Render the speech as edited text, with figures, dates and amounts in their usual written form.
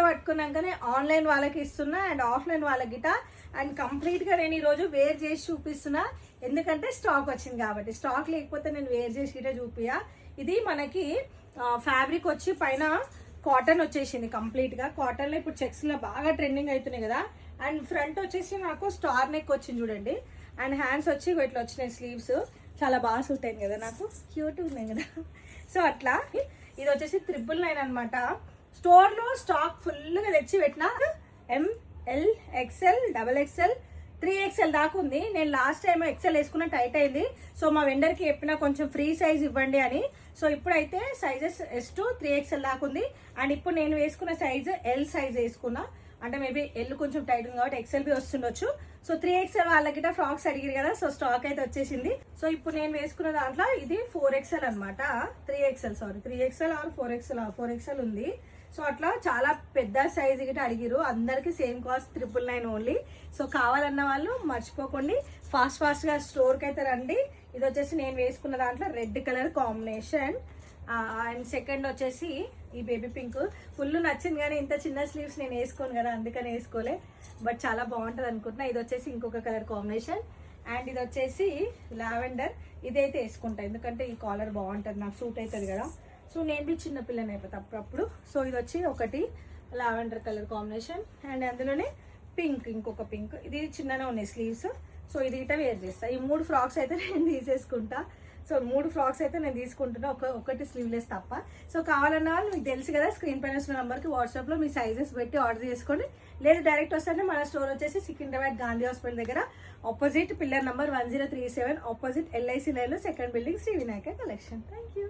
చేతిలో పట్టుకున్నాకనే ఆన్లైన్ వాళ్ళకి ఇస్తున్నా అండ్ ఆఫ్లైన్ వాళ్ళకి గిట. అండ్ కంప్లీట్గా నేను ఈరోజు వేర్ చేసి చూపిస్తున్నా, ఎందుకంటే స్టాక్ వచ్చింది కాబట్టి. స్టాక్ లేకపోతే నేను వేర్ చేసి గిట చూపియా. ఇది మనకి ఫ్యాబ్రిక్ వచ్చి పైన కాటన్ వచ్చేసింది కంప్లీట్గా. కాటన్లో ఇప్పుడు చెక్స్లో బాగా ట్రెండింగ్ అవుతున్నాయి కదా. అండ్ ఫ్రంట్ వచ్చేసి నాకు స్టార్ నెక్ వచ్చింది చూడండి. అండ్ హ్యాండ్స్ వచ్చి ఇట్లా వచ్చినాయి, స్లీవ్స్ చాలా బాగా సూట్ అయింది కదా, నాకు క్యూట్ ఉన్నాయి కదా. సో అట్లా ఇది వచ్చేసి 999 అనమాట. స్టోర్లో స్టాక్ ఫుల్గా తెచ్చి పెట్టిన. ML XL XXL 3XL దాకా ఉంది. నేను లాస్ట్ టైం XL వేసుకున్న టైట్ అయింది. సో మా వెండర్కి చెప్పిన కొంచెం ఫ్రీ సైజ్ ఇవ్వండి అని. సో ఇప్పుడైతే సైజెస్ S2 3XL దాకా ఉంది. అండ్ ఇప్పుడు నేను వేసుకున్న సైజు L సైజ్ వేసుకున్నా. అంటే మేబీ ఎల్ కొంచెం టైట్ ఉంది కాబట్టి XL బి వస్తుండొచ్చు. సో 3XL వాళ్ళకి ఫ్రాక్స్ అడిగారు కదా, సో స్టాక్ అయితే వచ్చేసింది. సో ఇప్పుడు నేను వేసుకున్న దాంట్లో ఇది 4XL అనమాట. 3XL ఆర్ 4XL ఉంది. సో అట్లా చాలా పెద్ద సైజు గిట్ట అడిగిరు. అందరికి సేమ్ కాస్ట్ 999 ఓన్లీ. సో కావాలన్న వాళ్ళు మర్చిపోకండి, ఫాస్ట్గా స్టోర్కి అయితే రండి. ఇది వచ్చేసి నేను వేసుకున్న దాంట్లో red colour combination. And second వచ్చేసి ఈ బేబీ పింక్. ఫుల్ నచ్చింది కానీ ఇంత చిన్న స్లీవ్స్ నేను వేసుకోను కదా, అందుకని వేసుకోలే. బట్ చాలా బాగుంటుంది అనుకుంటున్నా. ఇది వచ్చేసి ఇంకొక కలర్ కాంబినేషన్. అండ్ ఇది వచ్చేసి లావెండర్. ఇదైతే వేసుకుంటా ఎందుకంటే ఈ కాలర్ బాగుంటుంది, నాకు సూట్ అవుతుంది కదా. సో నేను బి చిన్న పిల్లని అయిపోతా అప్పుడప్పుడు. సో ఇది వచ్చి ఒకటి లావెండర్ కలర్ కాంబినేషన్. అండ్ అందులోనే పింక్, ఇంకొక పింక్. ఇది చిన్నగా ఉన్నాయి స్లీవ్స్. సో ఇది ఇట వేర్ చేస్తా. ఈ 3 ఫ్రాక్స్ అయితే నేను తీసేసుకుంటా. సో 3 ఫ్రాక్స్ అయితే నేను తీసుకుంటున్నా, ఒకటి స్లీవ్లెస్ తప్ప. సో కావాలన్న వాళ్ళు మీకు తెలుసు కదా, స్క్రీన్ పైన వస్తున్న నెంబర్కి వాట్సాప్లో మీ సైజెస్ పెట్టి ఆర్డర్ చేసుకోండి. లేదు డైరెక్ట్ వస్తే మన స్టోర్ వచ్చేసి సికింద్రాబాద్ గాంధీ హాస్పిటల్ దగ్గర opposite pillar number 1037 opposite LIC లైన్లో 2nd building, Shri Vinayaka collection. Thank you.